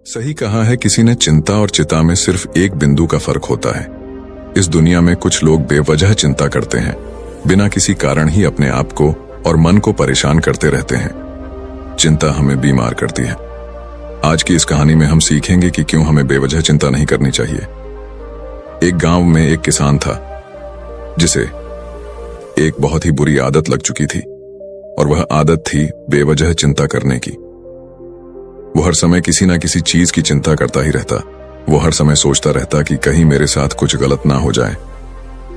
सही कहा है किसी ने, चिंता और चिता में सिर्फ एक बिंदु का फर्क होता है। इस दुनिया में कुछ लोग बेवजह चिंता करते हैं, बिना किसी कारण ही अपने आप को और मन को परेशान करते रहते हैं। चिंता हमें बीमार करती है। आज की इस कहानी में हम सीखेंगे कि क्यों हमें बेवजह चिंता नहीं करनी चाहिए। एक गांव में एक किसान था जिसे एक बहुत ही बुरी आदत लग चुकी थी, और वह आदत थी बेवजह चिंता करने की। वो हर समय किसी ना किसी चीज की चिंता करता ही रहता। वो हर समय सोचता रहता कि कहीं मेरे साथ कुछ गलत ना हो जाए,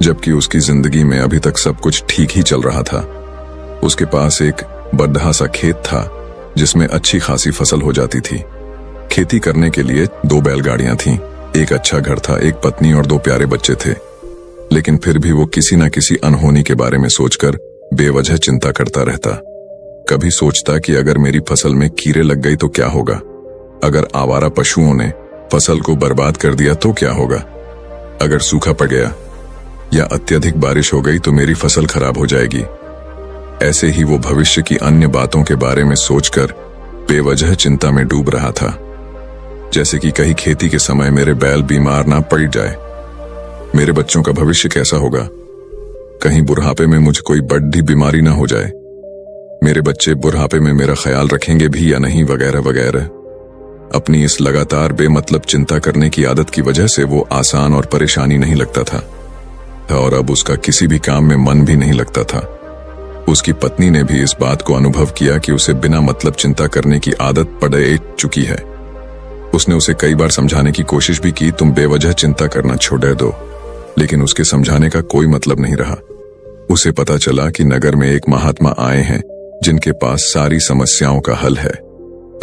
जबकि उसकी जिंदगी में अभी तक सब कुछ ठीक ही चल रहा था। उसके पास एक बड़ा सा खेत था जिसमें अच्छी खासी फसल हो जाती थी। खेती करने के लिए 2 बैलगाड़ियां थीं, एक अच्छा घर था, एक पत्नी और 2 प्यारे बच्चे थे। लेकिन फिर भी वो किसी न किसी अनहोनी के बारे में सोचकर बेवजह चिंता करता रहता। कभी सोचता कि अगर मेरी फसल में कीड़े लग गई तो क्या होगा, अगर आवारा पशुओं ने फसल को बर्बाद कर दिया तो क्या होगा, अगर सूखा पड़ गया या अत्यधिक बारिश हो गई तो मेरी फसल खराब हो जाएगी। ऐसे ही वो भविष्य की अन्य बातों के बारे में सोचकर बेवजह चिंता में डूब रहा था। जैसे कि कहीं खेती के समय मेरे बैल बीमार ना पड़ जाए, मेरे बच्चों का भविष्य कैसा होगा, कहीं बुढ़ापे में मुझे कोई बड़ी बीमारी ना हो जाए, मेरे बच्चे बुढ़ापे में मेरा ख्याल रखेंगे भी या नहीं, वगैरह वगैरह। अपनी इस लगातार बेमतलब चिंता करने की आदत की वजह से वो आसान और परेशानी नहीं लगता था, और अब उसका किसी भी काम में मन भी नहीं लगता था। उसकी पत्नी ने भी इस बात को अनुभव किया कि उसे बिना मतलब चिंता करने की आदत पड़ चुकी है। उसने उसे कई बार समझाने की कोशिश भी की, तुम बेवजह चिंता करना छोड़ दो, लेकिन उसके समझाने का कोई मतलब नहीं रहा। उसे पता चला कि नगर में एक महात्मा आए हैं जिनके पास सारी समस्याओं का हल है।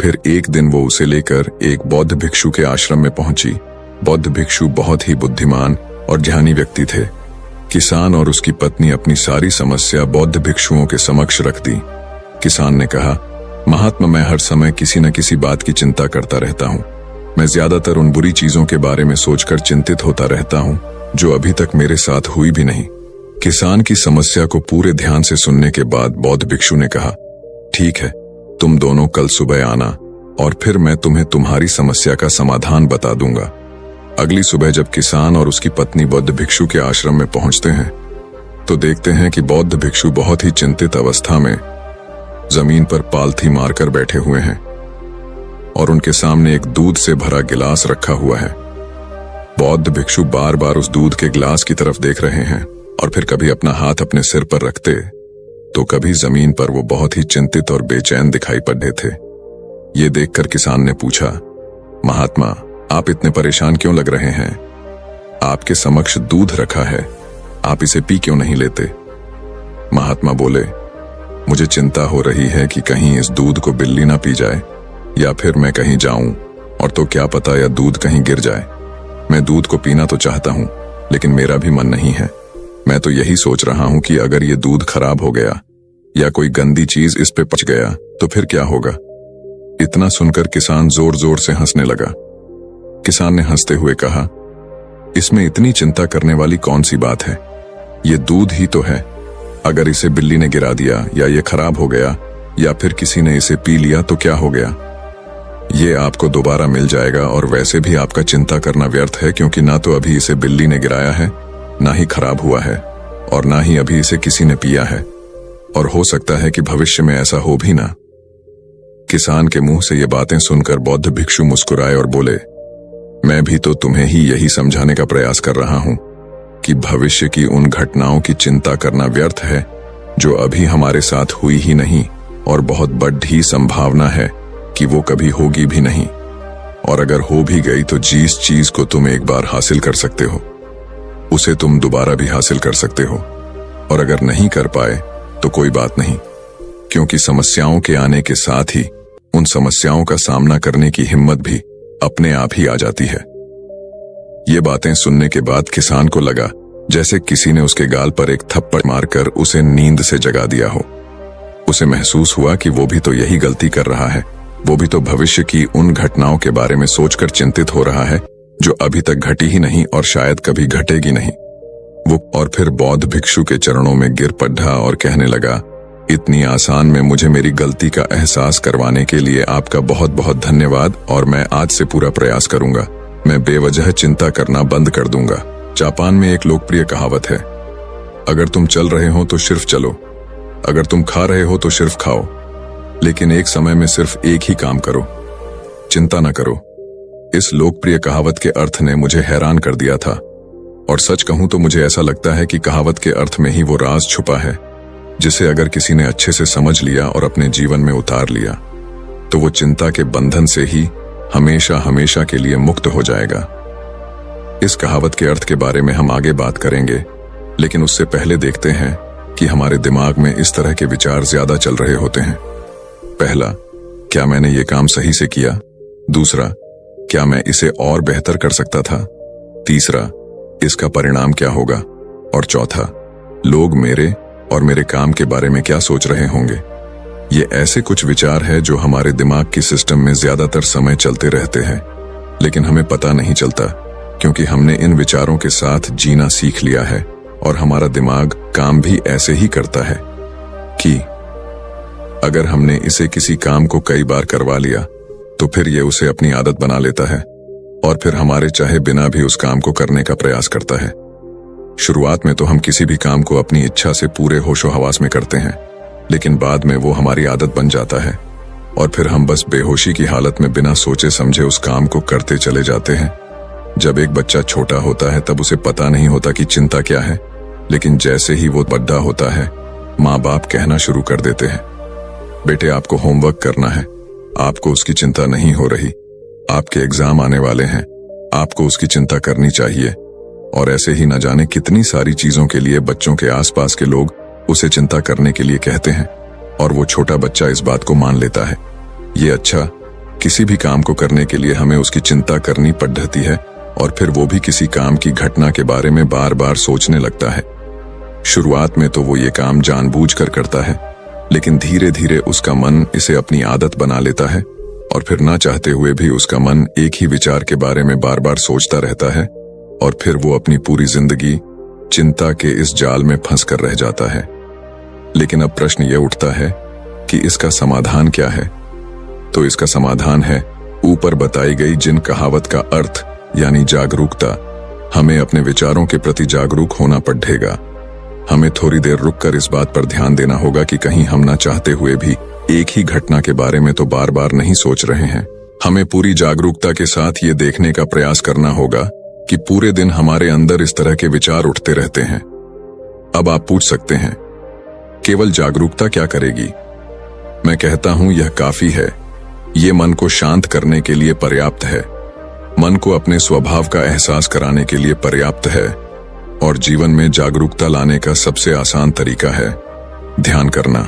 फिर एक दिन वो उसे लेकर एक बौद्ध भिक्षु के आश्रम में पहुंची। बौद्ध भिक्षु बहुत ही बुद्धिमान और ज्ञानी व्यक्ति थे। किसान और उसकी पत्नी अपनी सारी समस्या बौद्ध भिक्षुओं के समक्ष रख दी। किसान ने कहा, महात्मा, मैं हर समय किसी न किसी बात की चिंता करता रहता हूँ। मैं ज्यादातर उन बुरी चीजों के बारे में सोचकर चिंतित होता रहता हूँ जो अभी तक मेरे साथ हुई भी नहीं। किसान की समस्या को पूरे ध्यान से सुनने के बाद बौद्ध भिक्षु ने कहा, ठीक है, तुम दोनों कल सुबह आना और फिर मैं तुम्हें तुम्हारी समस्या का समाधान बता दूंगा। अगली सुबह जब किसान और उसकी पत्नी बौद्ध भिक्षु के आश्रम में पहुंचते हैं तो देखते हैं कि बौद्ध भिक्षु बहुत ही चिंतित अवस्था में जमीन पर पालथी मारकर बैठे हुए हैं और उनके सामने एक दूध से भरा गिलास रखा हुआ है। बौद्ध भिक्षु बार बार उस दूध के गिलास की तरफ देख रहे हैं और फिर कभी अपना हाथ अपने सिर पर रखते तो कभी जमीन पर वो बहुत ही चिंतित और बेचैन दिखाई पड़ते थे। ये देखकर किसान ने पूछा, महात्मा, आप इतने परेशान क्यों लग रहे हैं? आपके समक्ष दूध रखा है, आप इसे पी क्यों नहीं लेते? महात्मा बोले, मुझे चिंता हो रही है कि कहीं इस दूध को बिल्ली ना पी जाए या फिर मैं कहीं जाऊं और तो क्या पता या दूध कहीं गिर जाए। मैं दूध को पीना तो चाहता हूं लेकिन मेरा भी मन नहीं है। मैं तो यही सोच रहा हूं कि अगर ये दूध खराब हो गया या कोई गंदी चीज इस पे पच गया तो फिर क्या होगा? इतना सुनकर किसान जोर जोर से हंसने लगा। किसान ने हंसते हुए कहा, इसमें इतनी चिंता करने वाली कौन सी बात है? ये दूध ही तो है। अगर इसे बिल्ली ने गिरा दिया या ये खराब हो गया या फिर किसी ने इसे पी लिया तो क्या हो गया? ये आपको दोबारा मिल जाएगा और वैसे भी आपका चिंता करना व्यर्थ है, क्योंकि ना तो अभी इसे बिल्ली ने गिराया है, ना ही खराब हुआ है और ना ही अभी इसे किसी ने पिया है, और हो सकता है कि भविष्य में ऐसा हो भी ना। किसान के मुंह से ये बातें सुनकर बौद्ध भिक्षु मुस्कुराए और बोले, मैं भी तो तुम्हें ही यही समझाने का प्रयास कर रहा हूं कि भविष्य की उन घटनाओं की चिंता करना व्यर्थ है जो अभी हमारे साथ हुई ही नहीं, और बहुत बड़ी संभावना है कि वो कभी होगी भी नहीं, और अगर हो भी गई तो जिस चीज को तुम एक बार हासिल कर सकते हो उसे तुम दोबारा भी हासिल कर सकते हो, और अगर नहीं कर पाए तो कोई बात नहीं, क्योंकि समस्याओं के आने के साथ ही उन समस्याओं का सामना करने की हिम्मत भी अपने आप ही आ जाती है। ये बातें सुनने के बाद किसान को लगा जैसे किसी ने उसके गाल पर एक थप्पड़ मारकर उसे नींद से जगा दिया हो। उसे महसूस हुआ कि वो भी तो यही गलती कर रहा है, वो भी तो भविष्य की उन घटनाओं के बारे में सोचकर चिंतित हो रहा है जो अभी तक घटी ही नहीं और शायद कभी घटेगी नहीं। वो और फिर बौद्ध भिक्षु के चरणों में गिर पड़ा और कहने लगा, इतनी आसान में मुझे मेरी गलती का एहसास करवाने के लिए आपका बहुत बहुत धन्यवाद और मैं आज से पूरा प्रयास करूंगा। मैं बेवजह चिंता करना बंद कर दूंगा। जापान में एक लोकप्रिय कहावत है, अगर तुम चल रहे हो तो सिर्फ चलो, अगर तुम खा रहे हो तो सिर्फ खाओ, लेकिन एक समय में सिर्फ एक ही काम करो, चिंता न करो। इस लोकप्रिय कहावत के अर्थ ने मुझे हैरान कर दिया था और सच कहूं तो मुझे ऐसा लगता है कि कहावत के अर्थ में ही वो राज छुपा है जिसे अगर किसी ने अच्छे से समझ लिया और अपने जीवन में उतार लिया तो वो चिंता के बंधन से ही हमेशा हमेशा के लिए मुक्त हो जाएगा। इस कहावत के अर्थ के बारे में हम आगे बात करेंगे, लेकिन उससे पहले देखते हैं कि हमारे दिमाग में इस तरह के विचार ज्यादा चल रहे होते हैं। पहला, क्या मैंने ये काम सही से किया? दूसरा, क्या मैं इसे और बेहतर कर सकता था? तीसरा, इसका परिणाम क्या होगा? और चौथा, लोग मेरे और मेरे काम के बारे में क्या सोच रहे होंगे? ये ऐसे कुछ विचार हैं जो हमारे दिमाग की सिस्टम में ज्यादातर समय चलते रहते हैं, लेकिन हमें पता नहीं चलता क्योंकि हमने इन विचारों के साथ जीना सीख लिया है और हमारा दिमाग काम भी ऐसे ही करता है कि अगर हमने इसे किसी काम को कई बार करवा लिया तो फिर ये उसे अपनी आदत बना लेता है और फिर हमारे चाहे बिना भी उस काम को करने का प्रयास करता है। शुरुआत में तो हम किसी भी काम को अपनी इच्छा से पूरे होशो हवास में करते हैं, लेकिन बाद में वो हमारी आदत बन जाता है और फिर हम बस बेहोशी की हालत में बिना सोचे समझे उस काम को करते चले जाते हैं। जब एक बच्चा छोटा होता है तब उसे पता नहीं होता कि चिंता क्या है, लेकिन जैसे ही वो बड़ा होता है माँ बाप कहना शुरू कर देते हैं, बेटे आपको होमवर्क करना है, आपको उसकी चिंता नहीं हो रही, आपके एग्जाम आने वाले हैं, आपको उसकी चिंता करनी चाहिए। और ऐसे ही न जाने कितनी सारी चीजों के लिए बच्चों के आसपास के लोग उसे चिंता करने के लिए कहते हैं और वो छोटा बच्चा इस बात को मान लेता है। ये अच्छा, किसी भी काम को करने के लिए हमें उसकी चिंता करनी पड़ती है और फिर वो भी किसी काम की घटना के बारे में बार बार सोचने लगता है। शुरुआत में तो वो ये काम जानबूझकर करता है, लेकिन धीरे धीरे उसका मन इसे अपनी आदत बना लेता है और फिर ना चाहते हुए भी उसका मन एक ही विचार के बारे में बार बार सोचता रहता है और फिर वो अपनी पूरी जिंदगी चिंता के इस जाल में फंस कर रह जाता है। लेकिन अब प्रश्न ये उठता है कि इसका समाधान क्या है? तो इसका समाधान है ऊपर बताई गई जिन कहावत का अर्थ यानी जागरूकता। हमें अपने विचारों के प्रति जागरूक होना पड़ेगा। हमें थोड़ी देर रुककर इस बात पर ध्यान देना होगा कि कहीं हम ना चाहते हुए भी एक ही घटना के बारे में तो बार बार नहीं सोच रहे हैं। हमें पूरी जागरूकता के साथ ये देखने का प्रयास करना होगा कि पूरे दिन हमारे अंदर इस तरह के विचार उठते रहते हैं। अब आप पूछ सकते हैं, केवल जागरूकता क्या करेगी? मैं कहता हूं यह काफी है। ये मन को शांत करने के लिए पर्याप्त है, मन को अपने स्वभाव का एहसास कराने के लिए पर्याप्त है और जीवन में जागरूकता लाने का सबसे आसान तरीका है ध्यान करना।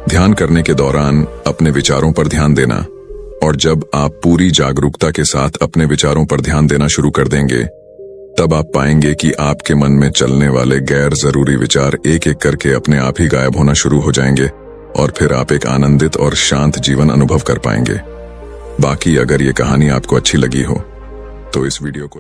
ध्यान करने के दौरान अपने विचारों पर ध्यान देना, और जब आप पूरी जागरूकता के साथ अपने विचारों पर ध्यान देना शुरू कर देंगे तब आप पाएंगे कि आपके मन में चलने वाले गैर जरूरी विचार एक एक करके अपने आप ही गायब होना शुरू हो जाएंगे और फिर आप एक आनंदित और शांत जीवन अनुभव कर पाएंगे। बाकी अगर ये कहानी आपको अच्छी लगी हो तो इस वीडियो को